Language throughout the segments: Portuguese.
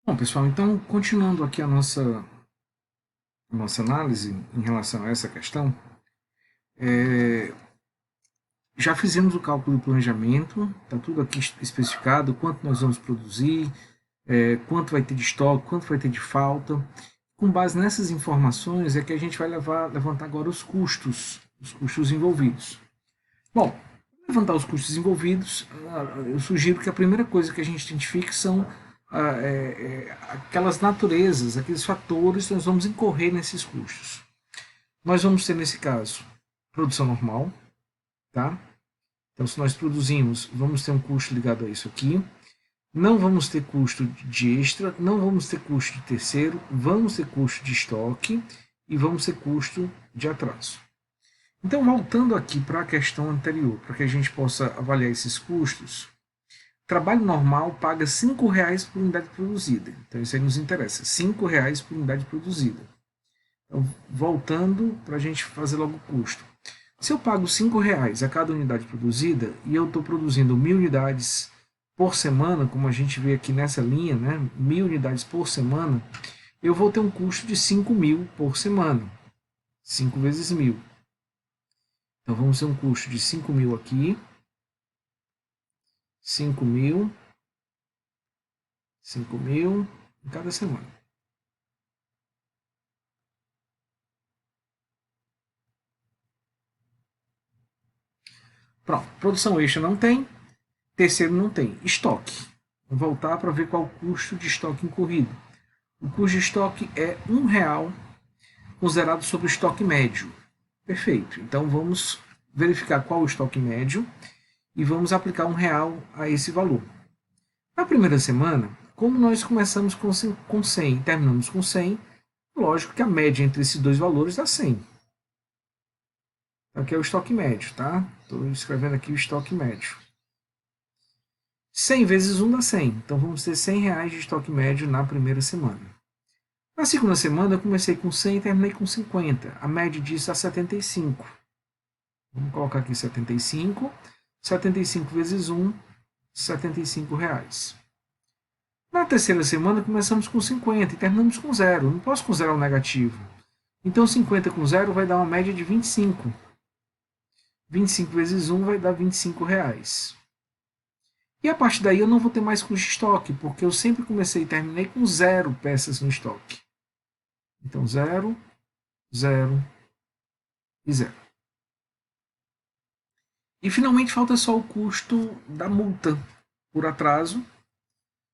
Bom, pessoal, então, continuando aqui a nossa análise em relação a essa questão, já fizemos o cálculo do planejamento, está tudo aqui especificado, quanto nós vamos produzir, quanto vai ter de estoque, quanto vai ter de falta. Com base nessas informações é que a gente vai levantar agora os custos envolvidos. Bom, para levantar os custos envolvidos, eu sugiro que a primeira coisa que a gente identifique são aquelas naturezas, aqueles fatores que nós vamos incorrer nesses custos. Nós vamos ter, nesse caso, produção normal, tá? Então, se nós produzimos, vamos ter um custo ligado a isso aqui. Não vamos ter custo de extra, não vamos ter custo de terceiro, vamos ter custo de estoque e vamos ter custo de atraso. Então, voltando aqui para a questão anterior, para que a gente possa avaliar esses custos, trabalho normal paga R$ 5 por unidade produzida. Então, isso aí nos interessa, R$ 5 por unidade produzida. Então, voltando para a gente fazer logo o custo. Se eu pago R$ 5 a cada unidade produzida e eu estou produzindo 1.000 unidades por semana, como a gente vê aqui nessa linha, né, 1.000 unidades por semana, eu vou ter um custo de 5.000 por semana. 5 vezes 1.000. Então vamos ter um custo de 5.000 aqui, 5.000, 5.000 em cada semana. Pronto, produção extra não tem, terceiro não tem, estoque. Vamos voltar para ver qual o custo de estoque incorrido. O custo de estoque é R$ 1 considerado sobre o estoque médio. Perfeito. Então vamos verificar qual o estoque médio e vamos aplicar R$ 1 a esse valor. Na primeira semana, como nós começamos com 100 e terminamos com 100, lógico que a média entre esses dois valores dá 100. Aqui é o estoque médio, tá? Estou escrevendo aqui o estoque médio. 100 vezes 1 dá 100. Então vamos ter R$ 100 de estoque médio na primeira semana. Na segunda semana eu comecei com 100 e terminei com 50. A média disso dá 75. Vamos colocar aqui 75. 75 vezes 1, R$ 75. Na terceira semana começamos com 50 e terminamos com 0. Não posso considerar um negativo. Então 50 com 0 vai dar uma média de 25. 25 vezes 1 vai dar R$ 25. E a partir daí eu não vou ter mais custo de estoque, porque eu sempre comecei e terminei com 0 peças no estoque. Então 0, 0 e 0. E finalmente falta só o custo da multa por atraso.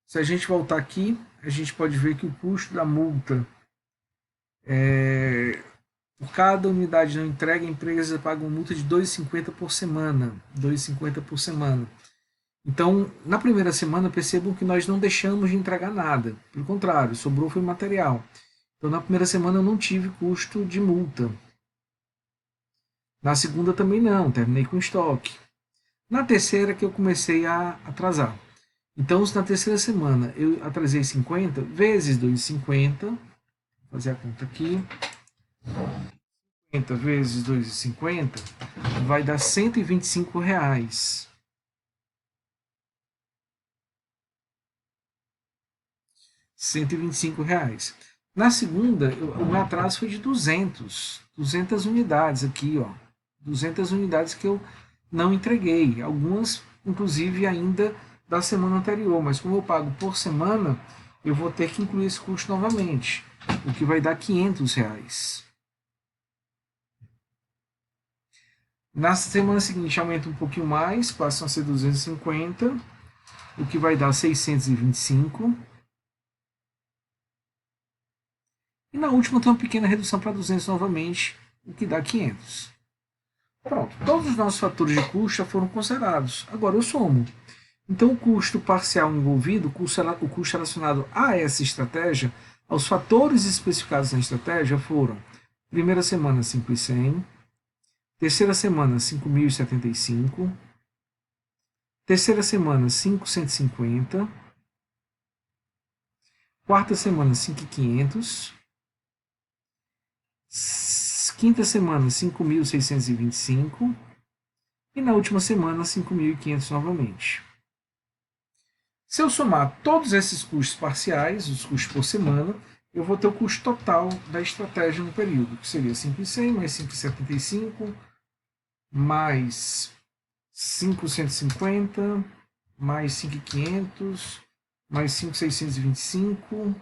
Se a gente voltar aqui, a gente pode ver que o custo da multa por cada unidade não entregue, a empresa paga uma multa de R$ 2,50 por semana. 2,50 por semana. Então, na primeira semana, percebam que nós não deixamos de entregar nada. Pelo contrário, sobrou foi material. Então, na primeira semana eu não tive custo de multa. Na segunda também não, terminei com estoque. Na terceira que eu comecei a atrasar. Então, se na terceira semana eu atrasei 50, vezes 2,50, vou fazer a conta aqui, 50 vezes 2,50 vai dar R$ 125. R$ 125. Na segunda, o meu atraso foi de 200 unidades aqui, ó. 200 unidades que eu não entreguei. Algumas, inclusive, ainda da semana anterior. Mas como eu pago por semana, eu vou ter que incluir esse custo novamente. O que vai dar R$ 500. Na semana seguinte aumenta um pouquinho mais, passam a ser 250, o que vai dar 625. E na última tem uma pequena redução para 200 novamente, o que dá 500. Pronto, todos os nossos fatores de custo já foram considerados. Agora eu somo. Então o custo parcial envolvido, o custo relacionado a essa estratégia, aos fatores especificados na estratégia foram: primeira semana 5.100, terceira semana 5.075, terceira semana 5.150, quarta semana 5.500, quinta semana 5.625 e na última semana 5.500 novamente. Se eu somar todos esses custos parciais, os custos por semana, eu vou ter o custo total da estratégia no período, que seria 5.100 mais 5.75 mais 5.150 mais 5.500 mais 5.625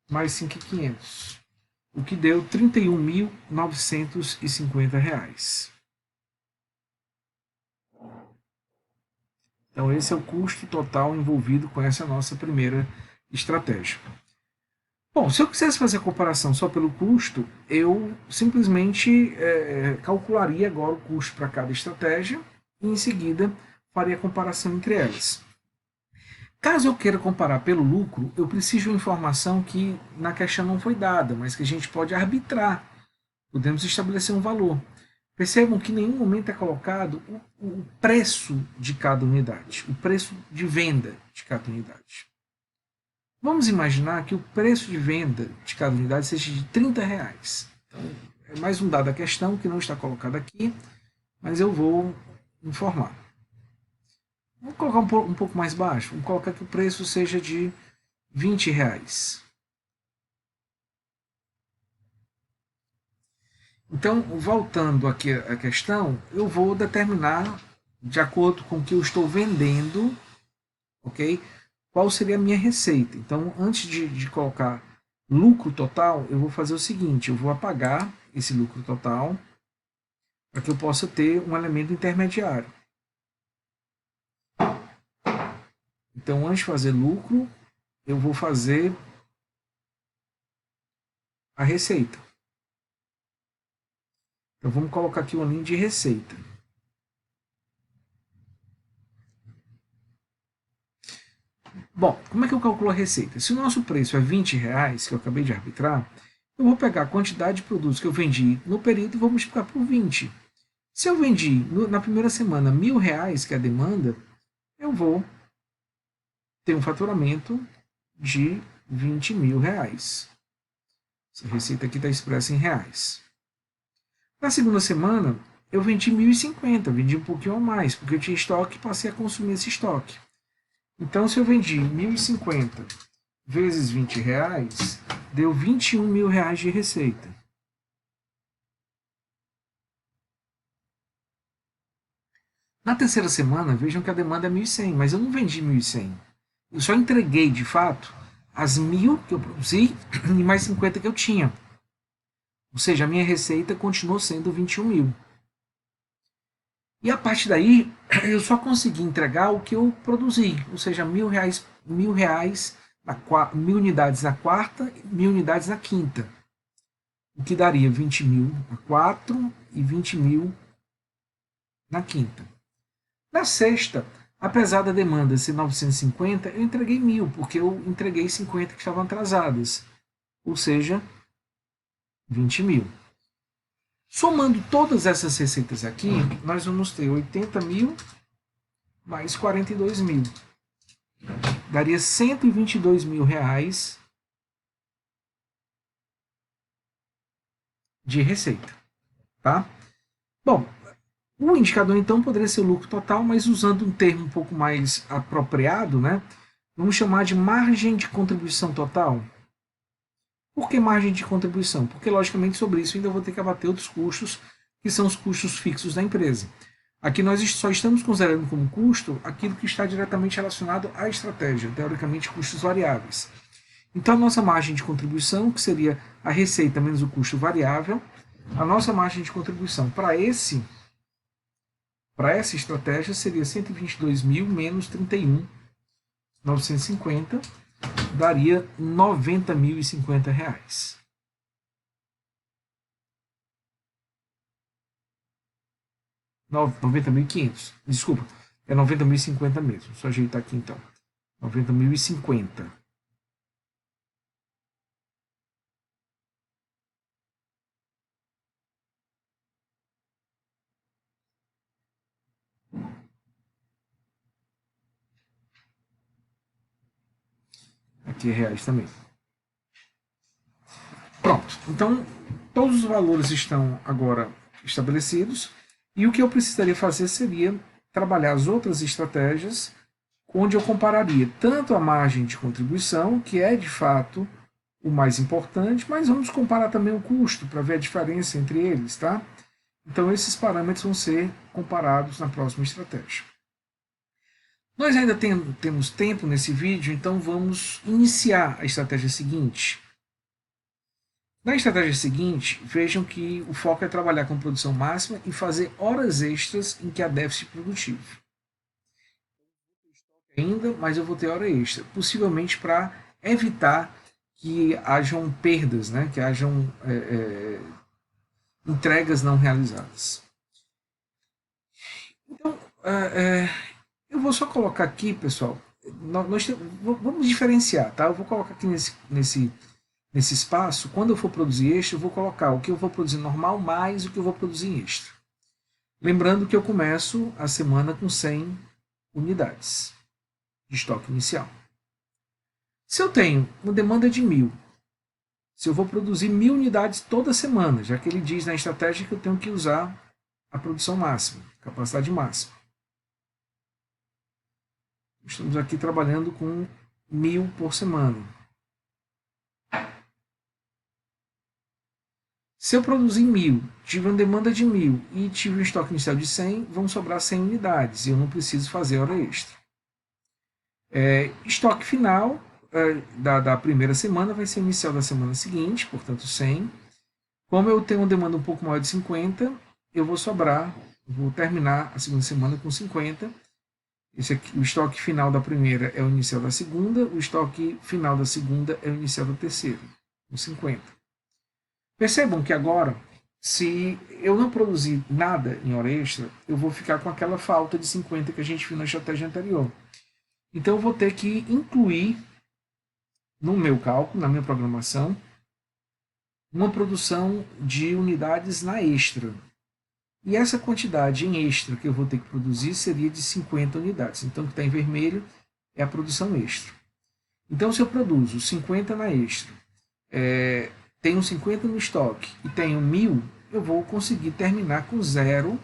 mais 5.500, o que deu R$ 31.950. Então, esse é o custo total envolvido com essa nossa primeira estratégia. Bom, se eu quisesse fazer a comparação só pelo custo, eu simplesmente calcularia agora o custo para cada estratégia e, em seguida, faria a comparação entre elas. Caso eu queira comparar pelo lucro, eu preciso de uma informação que na questão não foi dada, mas que a gente pode arbitrar. Podemos estabelecer um valor. Percebam que em nenhum momento é colocado o preço de cada unidade, o preço de venda de cada unidade. Vamos imaginar que o preço de venda de cada unidade seja de R$ 30. Então, é mais um dado da questão que não está colocado aqui, mas eu vou informar. Vamos colocar um pouco mais baixo. Vamos colocar que o preço seja de R$ 20. Então, voltando aqui à questão, eu vou determinar, de acordo com o que eu estou vendendo, ok? Qual seria a minha receita. Então, antes de colocar lucro total, eu vou fazer o seguinte, eu vou apagar esse lucro total, para que eu possa ter um elemento intermediário. Então, antes de fazer lucro, eu vou fazer a receita. Então, vamos colocar aqui uma linha de receita. Bom, como é que eu calculo a receita? Se o nosso preço é R$ 20, que eu acabei de arbitrar, eu vou pegar a quantidade de produtos que eu vendi no período e vou multiplicar por 20. Se eu vendi na primeira semana R$ 1.000, que é a demanda, eu vou ter um faturamento de R$ 20.000. Essa receita aqui está expressa em reais. Na segunda semana, eu vendi 1.050, vendi um pouquinho a mais, porque eu tinha estoque e passei a consumir esse estoque. Então, se eu vendi 1.050 vezes R$ 20, deu R$ 21.000 de receita. Na terceira semana, vejam que a demanda é 1.100, mas eu não vendi 1.100. Eu só entreguei, de fato, as 1.000 que eu produzi e mais 50 que eu tinha. Ou seja, a minha receita continuou sendo 21.000. E a partir daí, eu só consegui entregar o que eu produzi, ou seja, R$ 1.000, 1.000 unidades na quarta, 1.000 unidades na quinta. O que daria 20.000 na quarta e 20.000 na quinta. Na sexta, apesar da demanda ser 950, eu entreguei 1.000, porque eu entreguei 50 que estavam atrasadas, ou seja, 20.000. Somando todas essas receitas aqui, nós vamos ter 80.000 mais 42.000. Daria R$ 122.000 de receita. Tá? Bom, o indicador então poderia ser o lucro total, mas usando um termo um pouco mais apropriado, né? Vamos chamar de margem de contribuição total. Por que margem de contribuição? Porque, logicamente, sobre isso ainda vou ter que abater outros custos, que são os custos fixos da empresa. Aqui nós só estamos considerando como custo aquilo que está diretamente relacionado à estratégia, teoricamente custos variáveis. Então, a nossa margem de contribuição, que seria a receita menos o custo variável, a nossa margem de contribuição para essa estratégia seria 122.000 menos 31.950, daria R$ 90.050. R$ 90.500. Desculpa, é 90.050 mesmo. Só ajeitar aqui então. 90.050. Aqui é reais também. Pronto. Então, todos os valores estão agora estabelecidos. E o que eu precisaria fazer seria trabalhar as outras estratégias onde eu compararia tanto a margem de contribuição, que é de fato o mais importante, mas vamos comparar também o custo para ver a diferença entre eles, tá? Então esses parâmetros vão ser comparados na próxima estratégia. Nós ainda temos tempo nesse vídeo, então vamos iniciar a estratégia seguinte. Na estratégia seguinte, vejam que o foco é trabalhar com produção máxima e fazer horas extras em que há déficit produtivo. Ainda, mas eu vou ter hora extra, possivelmente para evitar que hajam perdas, né? Que hajam entregas não realizadas. Então, eu vou só colocar aqui, pessoal, vamos diferenciar, tá? Eu vou colocar aqui nesse espaço, quando eu for produzir extra, eu vou colocar o que eu vou produzir normal mais o que eu vou produzir em extra. Lembrando que eu começo a semana com 100 unidades de estoque inicial. Se eu tenho uma demanda de 1000, se eu vou produzir 1000 unidades toda semana, já que ele diz na estratégia que eu tenho que usar a produção máxima, capacidade máxima. Estamos aqui trabalhando com 1000 por semana. Se eu produzir 1000, tive uma demanda de 1000 e tive um estoque inicial de 100, vão sobrar 100 unidades e eu não preciso fazer hora extra. Estoque final da primeira semana vai ser inicial da semana seguinte, portanto 100. Como eu tenho uma demanda um pouco maior de 50, eu vou terminar a segunda semana com 50. Esse aqui, o estoque final da primeira é o inicial da segunda, o estoque final da segunda é o inicial da terceira, com 50. Percebam que agora, se eu não produzir nada em hora extra, eu vou ficar com aquela falta de 50 que a gente viu na estratégia anterior. Então eu vou ter que incluir no meu cálculo, na minha programação, uma produção de unidades na extra. E essa quantidade em extra que eu vou ter que produzir seria de 50 unidades. Então o que está em vermelho é a produção extra. Então se eu produzo 50 na extra, tenho 50 no estoque e tenho 1000, eu vou conseguir terminar com 0,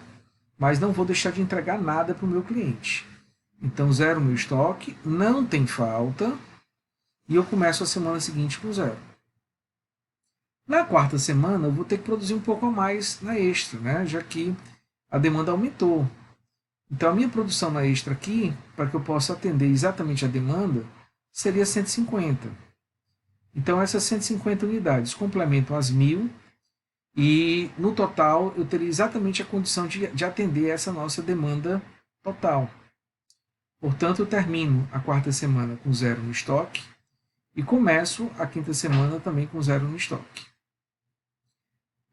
mas não vou deixar de entregar nada para o meu cliente. Então 0 no estoque, não tem falta, e eu começo a semana seguinte com 0. Na quarta semana, eu vou ter que produzir um pouco a mais na extra, né? Já que a demanda aumentou. Então, a minha produção na extra aqui, para que eu possa atender exatamente a demanda, seria 150. Então, essas 150 unidades complementam as 1000 e, no total, eu teria exatamente a condição de atender essa nossa demanda total. Portanto, eu termino a quarta semana com 0 no estoque e começo a quinta semana também com 0 no estoque.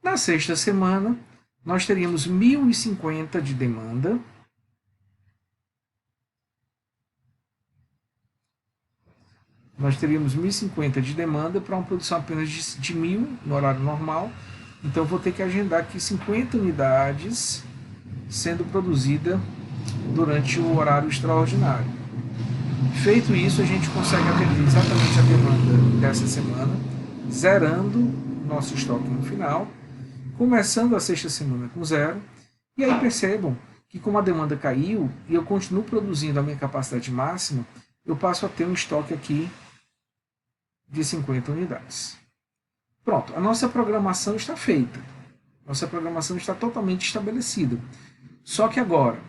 Na sexta semana, nós teríamos 1050 de demanda. Nós teríamos 1050 de demanda para uma produção apenas de 1000 no horário normal. Então, vou ter que agendar aqui 50 unidades sendo produzida durante o horário extraordinário. Feito isso, a gente consegue atender exatamente a demanda dessa semana, zerando nosso estoque no final, começando a sexta semana com 0, e aí percebam que como a demanda caiu e eu continuo produzindo a minha capacidade máxima, eu passo a ter um estoque aqui de 50 unidades. Pronto, a nossa programação está feita. Nossa programação está totalmente estabelecida. Só que agora,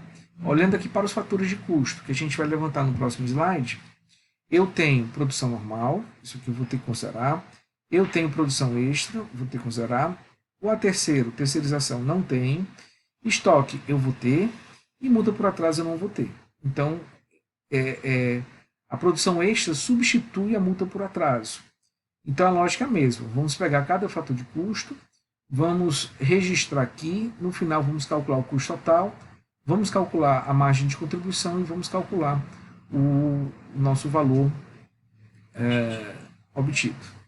olhando aqui para os fatores de custo, que a gente vai levantar no próximo slide, eu tenho produção normal, isso aqui eu vou ter que considerar. Eu tenho produção extra, vou ter que considerar. O terceirização, não tenho. Estoque eu vou ter. E multa por atraso eu não vou ter. Então, a produção extra substitui a multa por atraso. Então, a lógica é a mesma. Vamos pegar cada fator de custo, vamos registrar aqui, no final vamos calcular o custo total, vamos calcular a margem de contribuição e vamos calcular o nosso valor obtido.